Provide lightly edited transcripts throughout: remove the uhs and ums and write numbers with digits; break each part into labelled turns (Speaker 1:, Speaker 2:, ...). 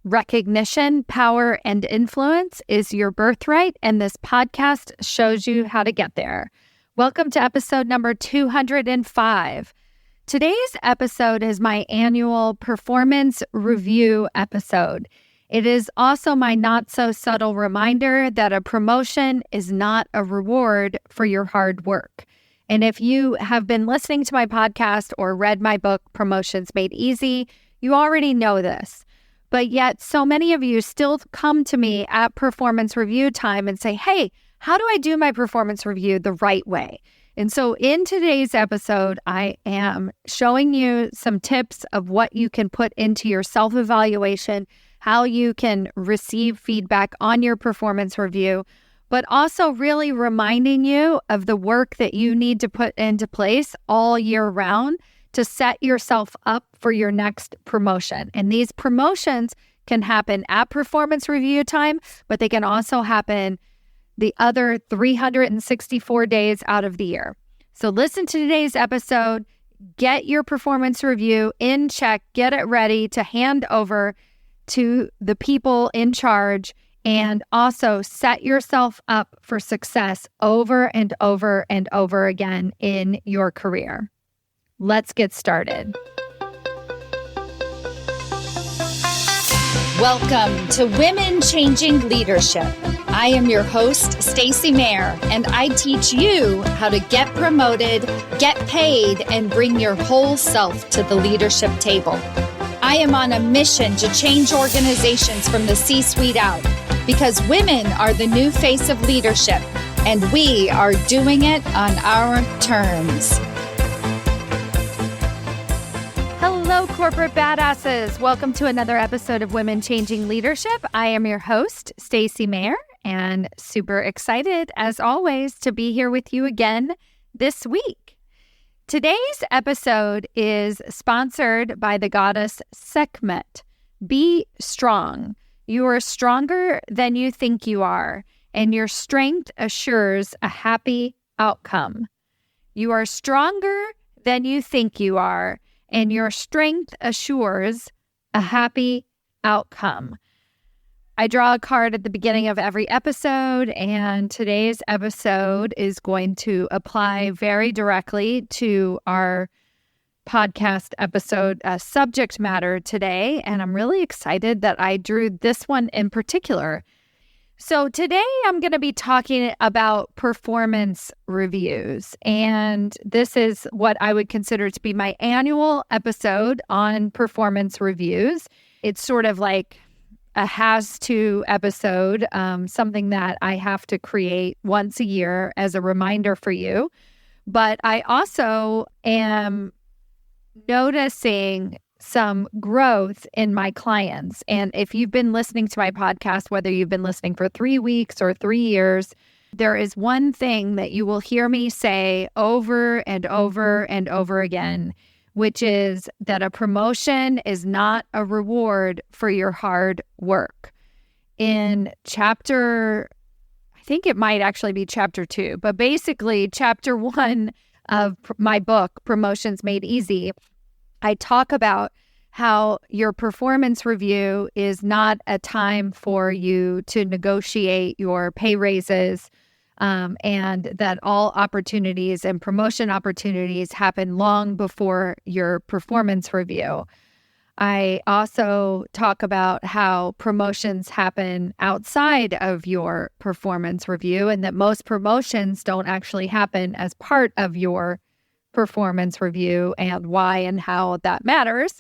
Speaker 1: Recognition, power, and influence is your birthright, and this podcast shows you how to get there. Welcome to episode number 205. Today's episode is my annual performance review episode. It is also my not-so-subtle reminder that a promotion is not a reward for your hard work. And if you have been listening to my podcast or read my book, Promotions Made Easy, you already know this. But yet so many of you still come to me at performance review time and say, hey, how do I do my performance review the right way? And so in today's episode, I am showing you some tips of what you can put into your self-evaluation, how you can receive feedback on your performance review, but also really reminding you of the work that you need to put into place all year round to set yourself up for your next promotion. And these promotions can happen at performance review time, but they can also happen the other 364 days out of the year. So listen to today's episode, get your performance review in check, get it ready to hand over to the people in charge, and also set yourself up for success over and over and over again in your career. Let's get started.
Speaker 2: Welcome to Women Changing Leadership. I am your host, Stacy Mayer, and I teach you how to get promoted, get paid, and bring your whole self to the leadership table. I am on a mission to change organizations from the C-suite out because women are the new face of leadership, and we are doing it on our terms.
Speaker 1: Hello, corporate badasses. Welcome to another episode of Women Changing Leadership. I am your host, Stacy Mayer, and super excited, as always, to be here with you again this week. Today's episode is sponsored by the goddess Sekhmet. Be strong. You are stronger than you think you are, and your strength assures a happy outcome. You are stronger than you think you are, and your strength assures a happy outcome. I draw a card at the beginning of every episode, and today's episode is going to apply very directly to our podcast episode subject matter today, and I'm really excited that I drew this one in particular. So today I'm going to be talking about performance reviews, and this is what I would consider to be my annual episode on performance reviews. It's sort of like a has-to episode, something that I have to create once a year as a reminder for you. But I also am noticing some growth in my clients. And if you've been listening to my podcast, whether you've been listening for 3 weeks or 3 years, there is one thing that you will hear me say over and over and over again, which is that a promotion is not a reward for your hard work. In chapter, I think it might actually be chapter 2, but basically chapter 1 of my book, Promotions Made Easy, I talk about how your performance review is not a time for you to negotiate your pay raises, and that all opportunities and promotion opportunities happen long before your performance review. I also talk about how promotions happen outside of your performance review, and that most promotions don't actually happen as part of your performance review, and why and how that matters.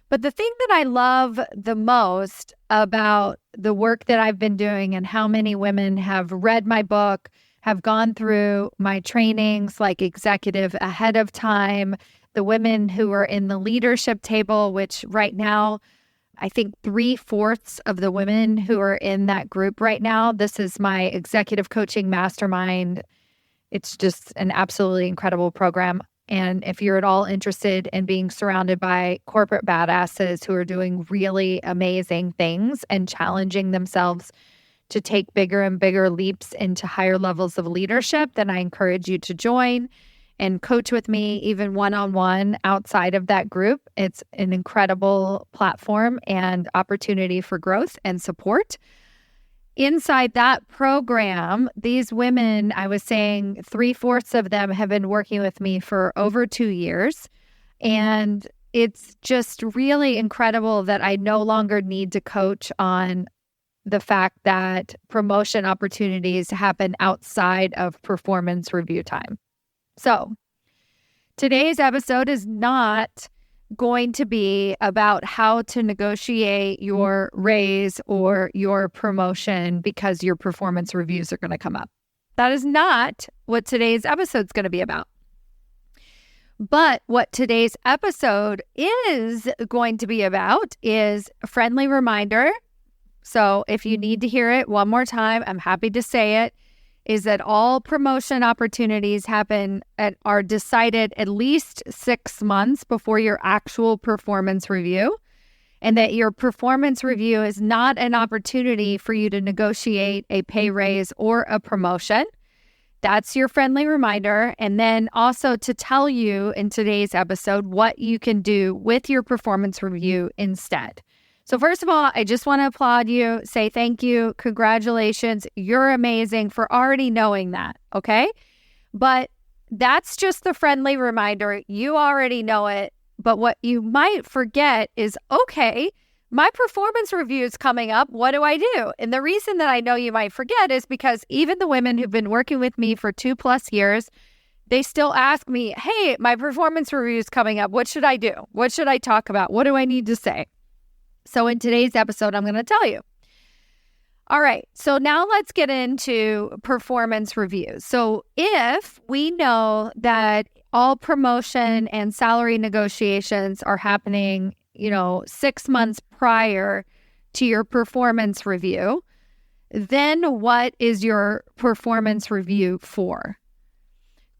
Speaker 1: But the thing that I love the most about the work that I've been doing and how many women have read my book, have gone through my trainings like executive ahead of time, the women who are in the leadership table, which right now, I think 3/4 of the women who are in that group right now, this is my executive coaching mastermind. It's just an absolutely incredible program. And if you're at all interested in being surrounded by corporate badasses who are doing really amazing things and challenging themselves to take bigger and bigger leaps into higher levels of leadership, then I encourage you to join. and coach with me, even one-on-one outside of that group. It's an incredible platform and opportunity for growth and support. Inside that program, these women, I was saying 3/4 of them have been working with me for over 2 years. And it's just really incredible that I no longer need to coach on the fact that promotion opportunities happen outside of performance review time. So today's episode is not going to be about how to negotiate your raise or your promotion because your performance reviews are going to come up. That is not what today's episode is going to be about. But what today's episode is going to be about is a friendly reminder. So if you need to hear it one more time, I'm happy to say it, is that all promotion opportunities happen and are decided at least 6 months before your actual performance review, and that your performance review is not an opportunity for you to negotiate a pay raise or a promotion. That's your friendly reminder. And then also to tell you in today's episode what you can do with your performance review instead. So first of all, I just want to applaud you, say thank you, congratulations. You're amazing for already knowing that, okay? But that's just the friendly reminder. You already know it. But what you might forget is, okay, my performance review is coming up. What do I do? And the reason that I know you might forget is because even the women who've been working with me for 2+ years, they still ask me, hey, my performance review is coming up. What should I do? What should I talk about? What do I need to say? So in today's episode, I'm going to tell you. All right. So now let's get into performance reviews. So if we know that all promotion and salary negotiations are happening, 6 months prior to your performance review, then what is your performance review for?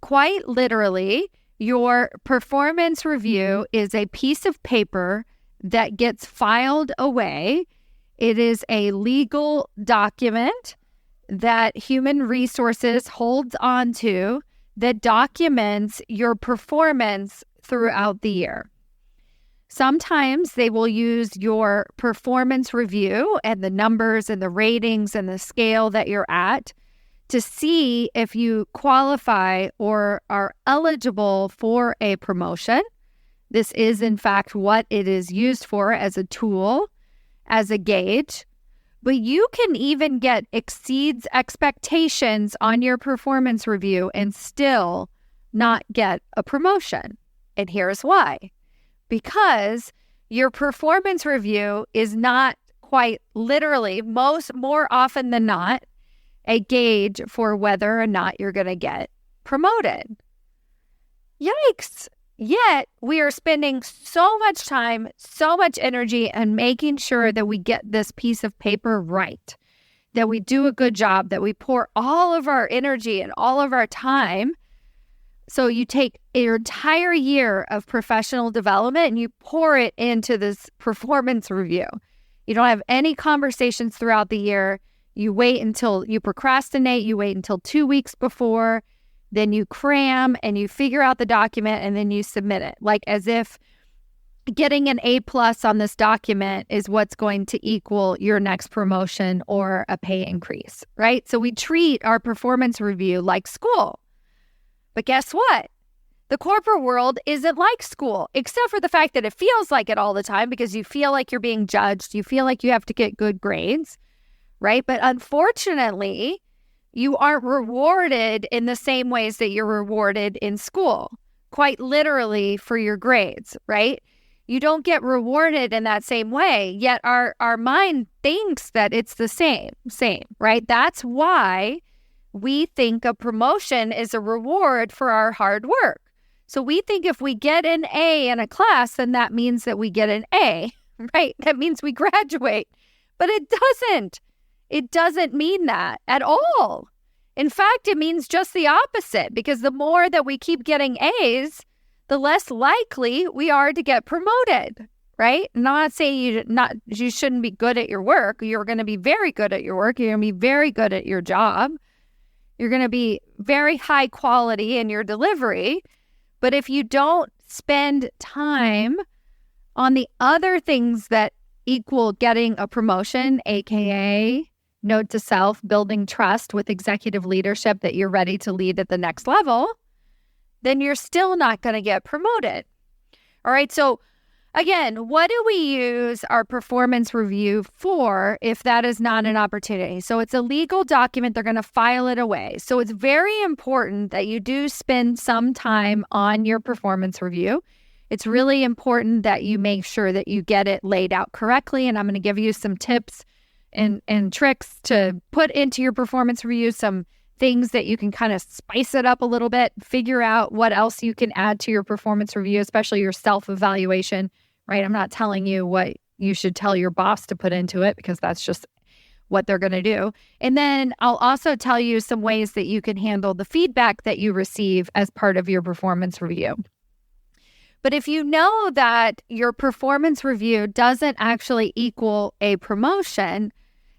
Speaker 1: Quite literally, your performance review is a piece of paper that gets filed away. It is a legal document that human resources holds onto that documents your performance throughout the year. Sometimes they will use your performance review and the numbers and the ratings and the scale that you're at to see if you qualify or are eligible for a promotion. This is, in fact, what it is used for as a tool, as a gauge. But you can even get exceeds expectations on your performance review and still not get a promotion. And here's why. Because your performance review is not quite literally, more often than not, a gauge for whether or not you're going to get promoted. Yikes. Yet we are spending so much time, so much energy on making sure that we get this piece of paper right, that we do a good job, that we pour all of our energy and all of our time. So you take your entire year of professional development and you pour it into this performance review. You don't have any conversations throughout the year. You wait until you procrastinate. You wait until 2 weeks before. Then you cram and you figure out the document and then you submit it. Like as if getting an A+ on this document is what's going to equal your next promotion or a pay increase, right? So we treat our performance review like school. But guess what? The corporate world isn't like school, except for the fact that it feels like it all the time because you feel like you're being judged. You feel like you have to get good grades, right? But unfortunately, you aren't rewarded in the same ways that you're rewarded in school, quite literally for your grades, right? You don't get rewarded in that same way, yet our mind thinks that it's the same, right? That's why we think a promotion is a reward for our hard work. So we think if we get an A in a class, then that means that we get an A, right? That means we graduate. But it doesn't. It doesn't mean that at all. In fact, it means just the opposite, because the more that we keep getting A's, the less likely we are to get promoted, right? I'm not saying you shouldn't be good at your work. You're going to be very good at your work. You're going to be very good at your job. You're going to be very high quality in your delivery. But if you don't spend time on the other things that equal getting a promotion, AKA note to self, building trust with executive leadership that you're ready to lead at the next level, then you're still not going to get promoted. All right. So again, what do we use our performance review for if that is not an opportunity? So it's a legal document. They're going to file it away. So it's very important that you do spend some time on your performance review. It's really important that you make sure that you get it laid out correctly. And I'm going to give you some tips and tricks to put into your performance review, some things that you can kind of spice it up a little bit, figure out what else you can add to your performance review, especially your self-evaluation, right? I'm not telling you what you should tell your boss to put into it because that's just what they're going to do. And then I'll also tell you some ways that you can handle the feedback that you receive as part of your performance review. But if you know that your performance review doesn't actually equal a promotion,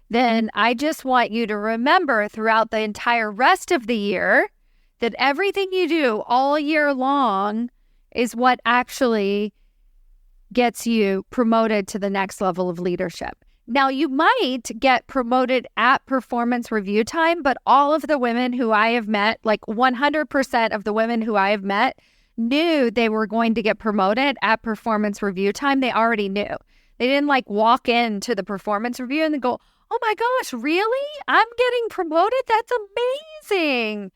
Speaker 1: then I just want you to remember throughout the entire rest of the year that everything you do all year long is what actually gets you promoted to the next level of leadership. Now, you might get promoted at performance review time, but all of the women who I have met, like 100% of the women who I have met, knew they were going to get promoted at performance review time. They already knew. They didn't like walk into the performance review and then go, oh my gosh, really? I'm getting promoted? That's amazing.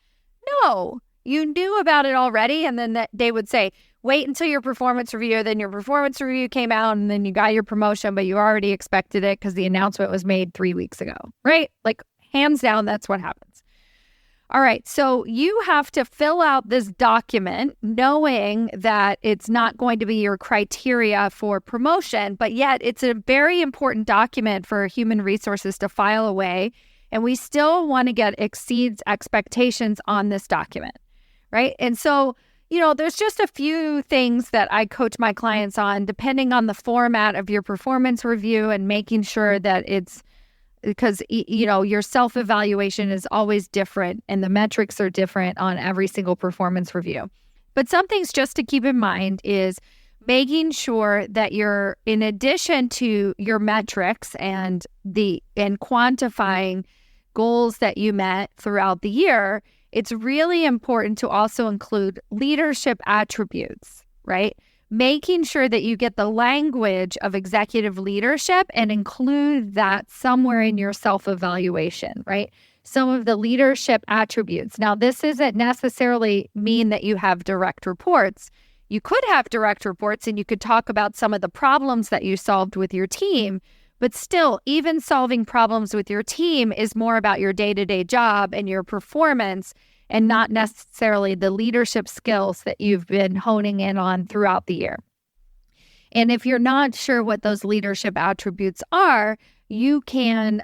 Speaker 1: No, you knew about it already. And then they would say, wait until your performance review. Then your performance review came out and then you got your promotion, but you already expected it because the announcement was made 3 weeks ago, right? Like hands down, that's what happens. All right, so you have to fill out this document knowing that it's not going to be your criteria for promotion, but yet it's a very important document for human resources to file away, and we still want to get exceeds expectations on this document, right? And so, there's just a few things that I coach my clients on depending on the format of your performance review and making sure that it's because, your self-evaluation is always different and the metrics are different on every single performance review. But some things just to keep in mind is making sure that you're, in addition to your metrics and quantifying goals that you met throughout the year, it's really important to also include leadership attributes, right? Making sure that you get the language of executive leadership and include that somewhere in your self-evaluation, right? Some of the leadership attributes. Now, this doesn't necessarily mean that you have direct reports. You could have direct reports and you could talk about some of the problems that you solved with your team, but still, even solving problems with your team is more about your day-to-day job and your performance and not necessarily the leadership skills that you've been honing in on throughout the year. And if you're not sure what those leadership attributes are, you can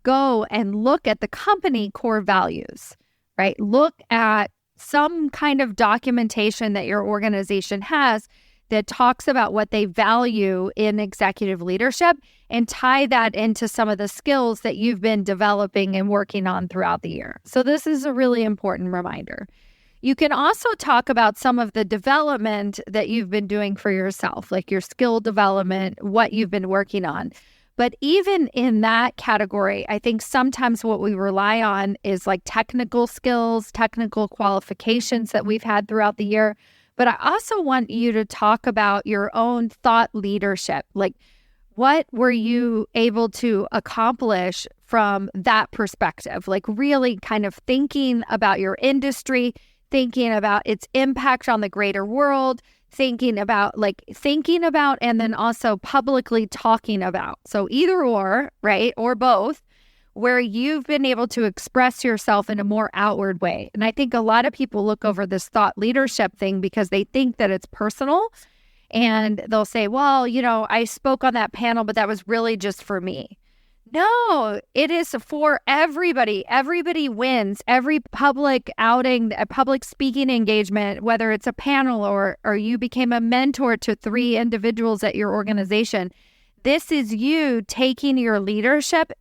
Speaker 1: go and look at the company core values, right? Look at some kind of documentation that your organization has that talks about what they value in executive leadership and tie that into some of the skills that you've been developing and working on throughout the year. So this is a really important reminder. You can also talk about some of the development that you've been doing for yourself, like your skill development, what you've been working on. But even in that category, I think sometimes what we rely on is like technical skills, technical qualifications that we've had throughout the year. But I also want you to talk about your own thought leadership. Like, what were you able to accomplish from that perspective? Like really kind of thinking about your industry, thinking about its impact on the greater world, thinking about and then also publicly talking about. So either or, right? Or both, where you've been able to express yourself in a more outward way. And I think a lot of people look over this thought leadership thing because they think that it's personal. And they'll say, well, I spoke on that panel, but that was really just for me. No, it is for everybody. Everybody wins. Every public outing, a public speaking engagement, whether it's a panel or you became a mentor to 3 individuals at your organization, this is you taking your leadership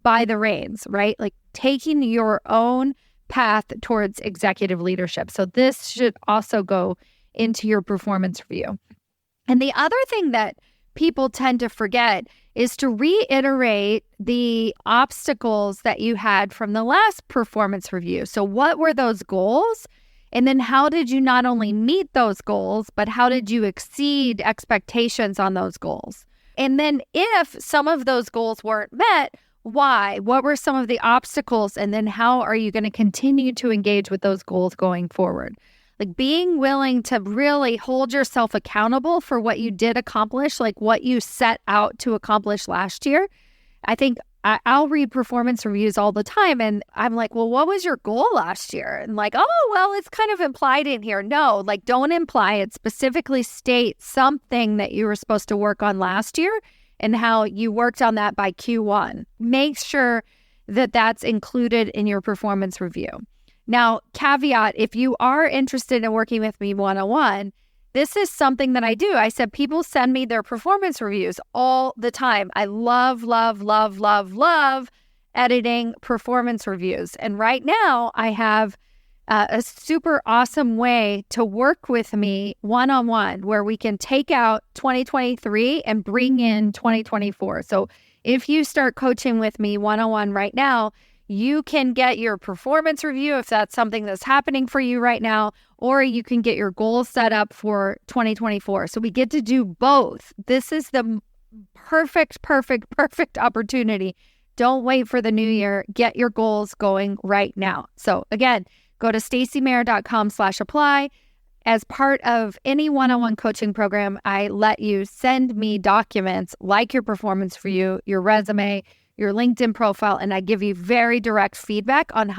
Speaker 1: by the reins, right? Like taking your own path towards executive leadership. So this should also go into your performance review. And the other thing that people tend to forget is to reiterate the obstacles that you had from the last performance review. So what were those goals? And then how did you not only meet those goals, but how did you exceed expectations on those goals? And then if some of those goals weren't met, why? What were some of the obstacles? And then how are you going to continue to engage with those goals going forward? Like being willing to really hold yourself accountable for what you did accomplish, like what you set out to accomplish last year. I think I'll read performance reviews all the time and I'm like, well, what was your goal last year? And like, oh, well, it's kind of implied in here. No, like don't imply it. Specifically state something that you were supposed to work on last year and how you worked on that by Q1. Make sure that that's included in your performance review. Now, caveat, if you are interested in working with me one-on-one, this is something that I do. I said people send me their performance reviews all the time. I love editing performance reviews. And right now, I have a super awesome way to work with me one-on-one where we can take out 2023 and bring in 2024. So if you start coaching with me one-on-one right now, you can get your performance review if that's something that's happening for you right now, or you can get your goals set up for 2024. So we get to do both. This is the perfect opportunity. Don't wait for the new year. Get your goals going right now. So again, go to stacymayer.com/apply. As part of any one-on-one coaching program, I let you send me documents like your performance review, your resume, your LinkedIn profile, and I give you very direct feedback on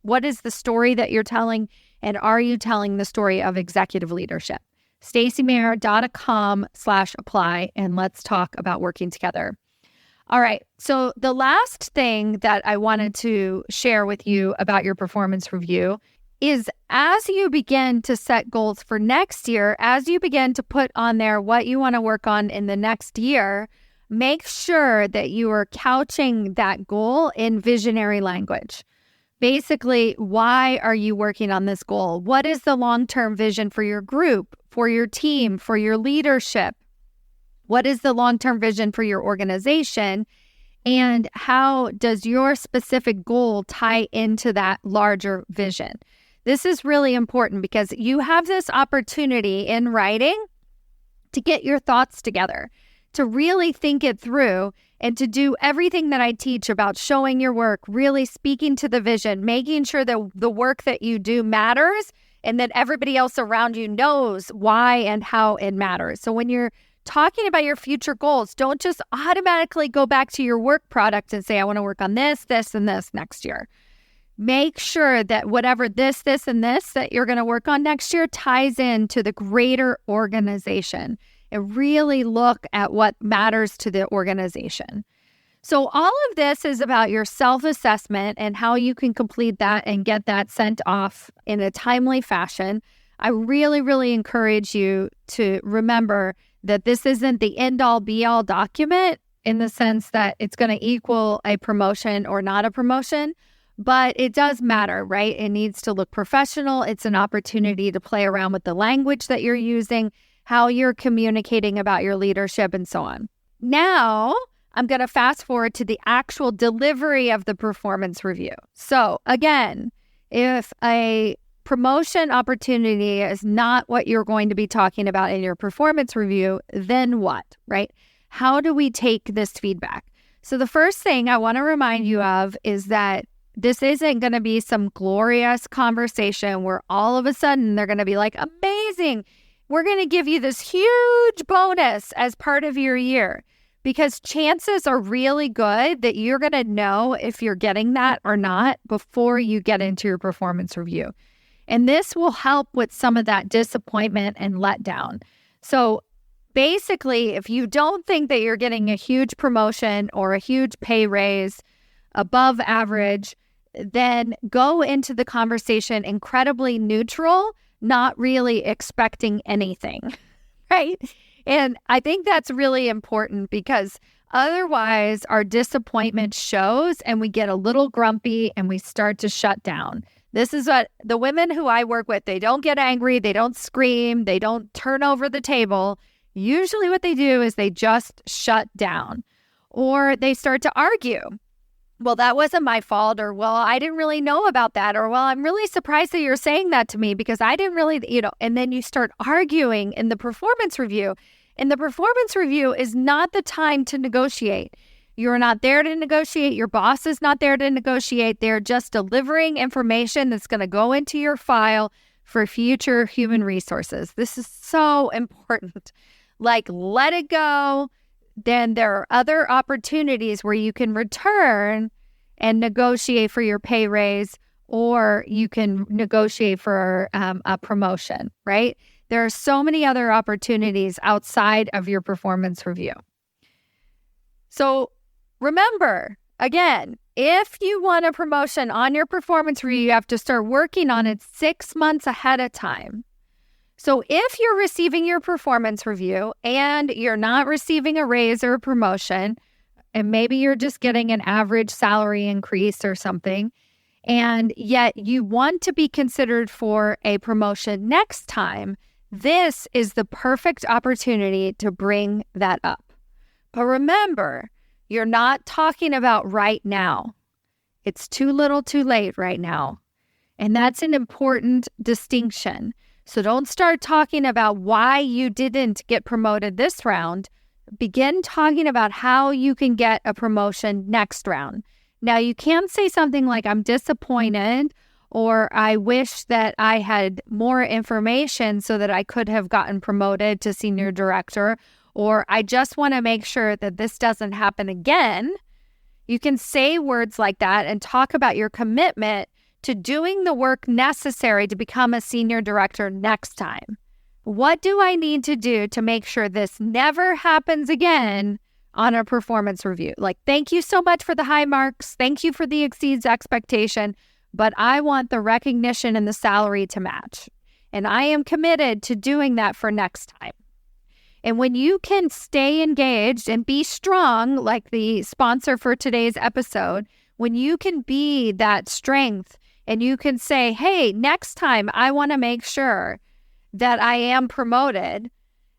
Speaker 1: what is the story that you're telling, and are you telling the story of executive leadership? stacymayer.com/apply, and let's talk about working together. All right. So the last thing that I wanted to share with you about your performance review is as you begin to set goals for next year, as you begin to put on there what you want to work on in the next year, make sure that you are couching that goal in visionary language. Basically, why are you working on this goal? What is the long-term vision for your group, for your team, for your leadership? What is the long-term vision for your organization? And how does your specific goal tie into that larger vision? This is really important because you have this opportunity in writing to get your thoughts together, to really think it through, and to do everything that I teach about showing your work, really speaking to the vision, making sure that the work that you do matters and that everybody else around you knows why and how it matters. So when you're talking about your future goals, don't just automatically go back to your work product and say, I want to work on this, this, and this next year. Make sure that whatever this, and this that you're going to work on next year ties into the greater organization. And really look at what matters to the organization. So all of this is about your self-assessment and how you can complete that and get that sent off in a timely fashion. I really encourage you to remember that this isn't the end-all be-all document in the sense that it's going to equal a promotion or not a promotion, but it does matter, right? It needs to look professional. It's an opportunity to play around with the language that you're using, how you're communicating about your leadership, and so on. Now, I'm going to fast forward to the actual delivery of the performance review. So again, if a promotion opportunity is not what you're going to be talking about in your performance review, then what, right? How do we take this feedback? So the first thing I want to remind you of is that this isn't going to be some glorious conversation where all of a sudden they're going to be like, amazing, we're going to give you this huge bonus as part of your year, because chances are really good that you're going to know if you're getting that or not before you get into your performance review. And this will help with some of that disappointment and letdown. So basically, if you don't think that you're getting a huge promotion or a huge pay raise above average, then go into the conversation incredibly neutral, not really expecting anything, right? And I think that's really important because otherwise our disappointment shows and we get a little grumpy and we start to shut down. This is what the women who I work with, they don't get angry, they don't scream, they don't turn over the table. Usually what they do is they just shut down or they start to argue. Well, that wasn't my fault, or, well, I didn't really know about that, or, well, I'm really surprised that you're saying that to me because I didn't really, and then you start arguing in the performance review. And the performance review is not the time to negotiate. You're not there to negotiate. Your boss is not there to negotiate. They're just delivering information that's going to go into your file for future human resources. This is so important. Like, let it go. Then there are other opportunities where you can return and negotiate for your pay raise, or you can negotiate for a promotion, right? There are so many other opportunities outside of your performance review. So remember, again, if you want a promotion on your performance review, you have to start working on it 6 months ahead of time. So if you're receiving your performance review and you're not receiving a raise or a promotion, and maybe you're just getting an average salary increase or something, and yet you want to be considered for a promotion next time, this is the perfect opportunity to bring that up. But remember, you're not talking about right now. It's too little too late right now. And that's an important distinction. So don't start talking about why you didn't get promoted this round. Begin talking about how you can get a promotion next round. Now, you can say something like, I'm disappointed, or I wish that I had more information so that I could have gotten promoted to senior director, or I just want to make sure that this doesn't happen again. You can say words like that and talk about your commitment to doing the work necessary to become a senior director next time. What do I need to do to make sure this never happens again on a performance review? Like, thank you so much for the high marks. Thank you for the exceeds expectation, but I want the recognition and the salary to match. And I am committed to doing that for next time. And when you can stay engaged and be strong, like the sponsor for today's episode, when you can be that strength and you can say, hey, next time I want to make sure that I am promoted,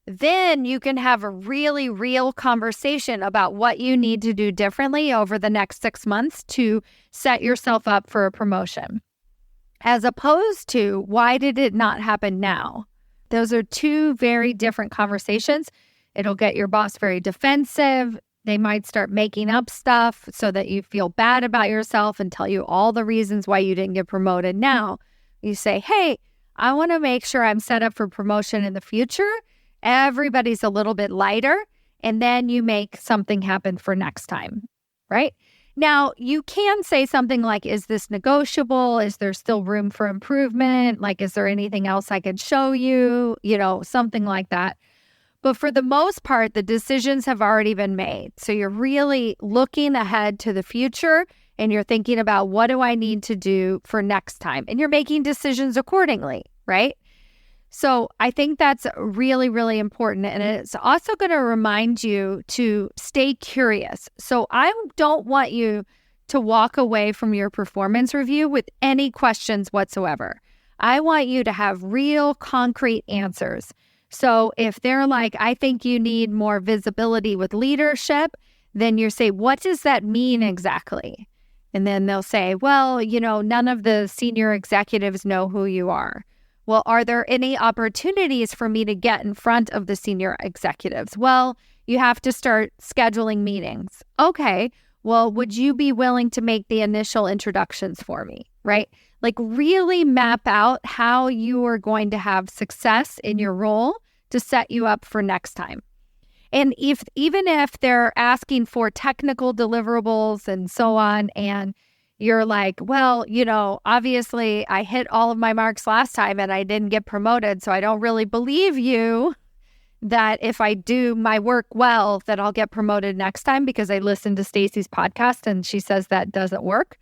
Speaker 1: then you can have a really real conversation about what you need to do differently over the next 6 months to set yourself up for a promotion. As opposed to, why did it not happen now? Those are two very different conversations. It'll get your boss very defensive. They might start making up stuff so that you feel bad about yourself and tell you all the reasons why you didn't get promoted. Now, you say, hey, I want to make sure I'm set up for promotion in the future. Everybody's a little bit lighter, and then you make something happen for next time, right? Now, you can say something like, is this negotiable? Is there still room for improvement? Like, is there anything else I could show you? Something like that. But for the most part, the decisions have already been made. So you're really looking ahead to the future, and you're thinking about, what do I need to do for next time? And you're making decisions accordingly, right? So I think that's really, really important. And it's also going to remind you to stay curious. So I don't want you to walk away from your performance review with any questions whatsoever. I want you to have real, concrete answers. So if they're like, I think you need more visibility with leadership, then you say, what does that mean exactly? And then they'll say, well, none of the senior executives know who you are. Well, are there any opportunities for me to get in front of the senior executives? Well, you have to start scheduling meetings. Okay, well, would you be willing to make the initial introductions for me, right? Like, really map out how you are going to have success in your role to set you up for next time. And even if they're asking for technical deliverables and so on, and you're like, well, obviously I hit all of my marks last time and I didn't get promoted, so I don't really believe you that if I do my work well, that I'll get promoted next time because I listened to Stacy's podcast and she says that doesn't work.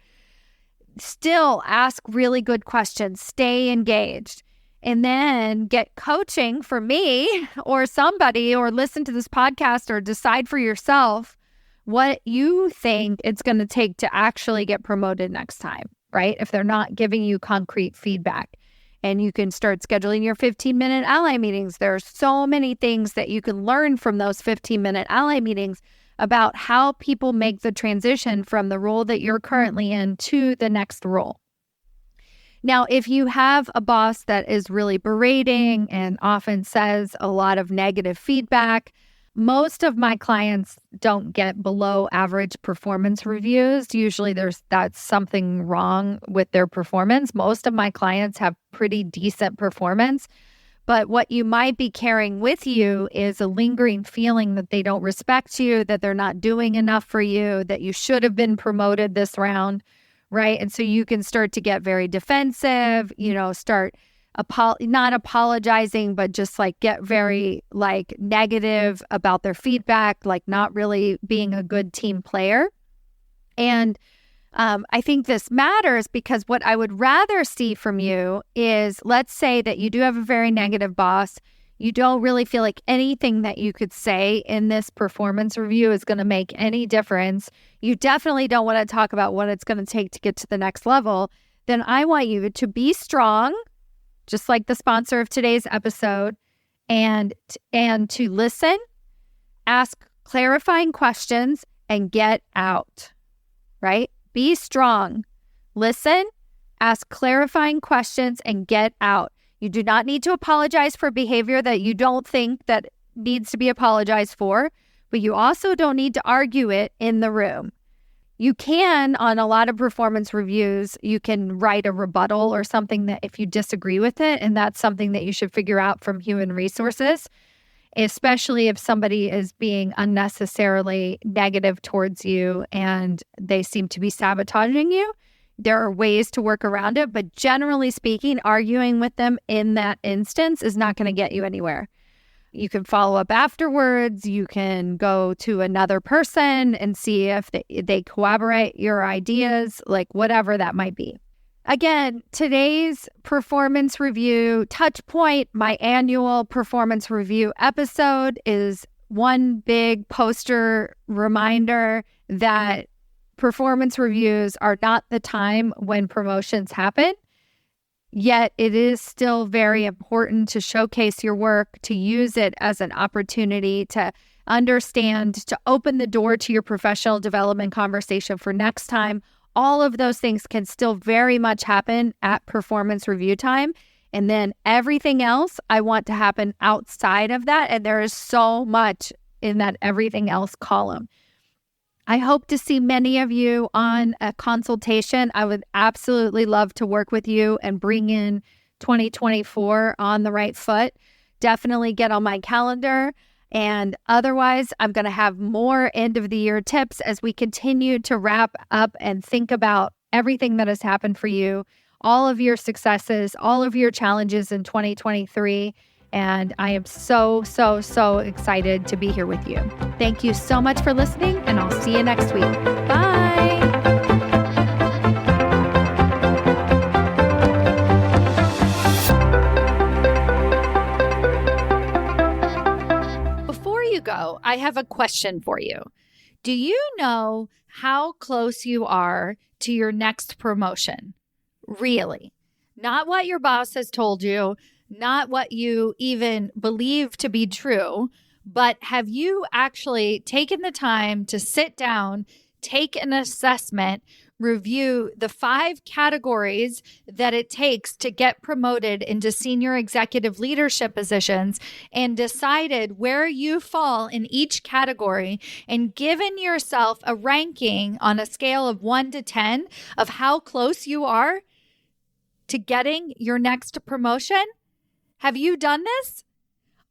Speaker 1: Still ask really good questions, stay engaged, and then get coaching from me or somebody, or listen to this podcast, or decide for yourself what you think it's going to take to actually get promoted next time, right? If they're not giving you concrete feedback. And you can start scheduling your 15-minute ally meetings. There are so many things that you can learn from those 15-minute ally meetings about how people make the transition from the role that you're currently in to the next role. Now, if you have a boss that is really berating and often says a lot of negative feedback, most of my clients don't get below average performance reviews. Usually that's something wrong with their performance. Most of my clients have pretty decent performance. But what you might be carrying with you is a lingering feeling that they don't respect you, that they're not doing enough for you, that you should have been promoted this round, right? And so you can start to get very defensive, start not apologizing, but just like get very like negative about their feedback, like not really being a good team player. And I think this matters because what I would rather see from you is, let's say that you do have a very negative boss. You don't really feel like anything that you could say in this performance review is going to make any difference. You definitely don't want to talk about what it's going to take to get to the next level. Then I want you to be strong, just like the sponsor of today's episode, and to listen, ask clarifying questions, and get out, right? Be strong, listen, ask clarifying questions, and get out. You do not need to apologize for behavior that you don't think that needs to be apologized for, but you also don't need to argue it in the room. You can, on a lot of performance reviews, you can write a rebuttal or something that if you disagree with it, and that's something that you should figure out from human resources, especially if somebody is being unnecessarily negative towards you and they seem to be sabotaging you. There are ways to work around it, but generally speaking, arguing with them in that instance is not going to get you anywhere. You can follow up afterwards. You can go to another person and see if they corroborate your ideas, like whatever that might be. Again, today's performance review touch point, my annual performance review episode, is one big poster reminder that performance reviews are not the time when promotions happen. Yet it is still very important to showcase your work, to use it as an opportunity to understand, to open the door to your professional development conversation for next time. All of those things can still very much happen at performance review time. And then everything else I want to happen outside of that. And there is so much in that everything else column. I hope to see many of you on a consultation. I would absolutely love to work with you and bring in 2024 on the right foot. Definitely get on my calendar. And otherwise, I'm going to have more end of the year tips as we continue to wrap up and think about everything that has happened for you, all of your successes, all of your challenges in 2023. And I am so excited to be here with you. Thank you so much for listening, and I'll see you next week. Bye. Before you go, I have a question for you. Do you know how close you are to your next promotion? Really? Not what your boss has told you, not what you even believe to be true, but have you actually taken the time to sit down, take an assessment, review the 5 categories that it takes to get promoted into senior executive leadership positions, and decided where you fall in each category, and given yourself a ranking on a scale of 1 to 10 of how close you are to getting your next promotion? Have you done this?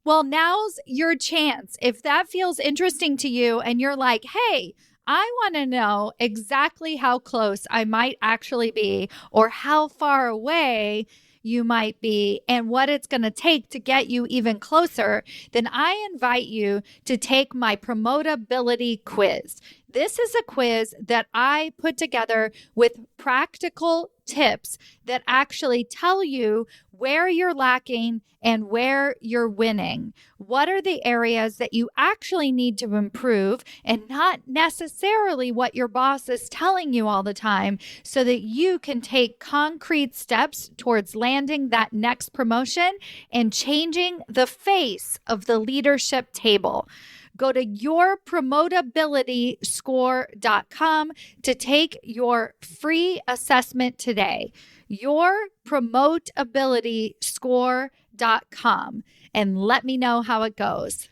Speaker 1: Well, now's your chance. If that feels interesting to you and you're like, hey, I want to know exactly how close I might actually be, or how far away you might be, and what it's going to take to get you even closer, then I invite you to take my promotability quiz. This is a quiz that I put together with practical tips that actually tell you where you're lacking and where you're winning. What are the areas that you actually need to improve and not necessarily what your boss is telling you all the time, so that you can take concrete steps towards landing that next promotion and changing the face of the leadership table. Go to yourpromotabilityscore.com to take your free assessment today. Yourpromotabilityscore.com, and let me know how it goes.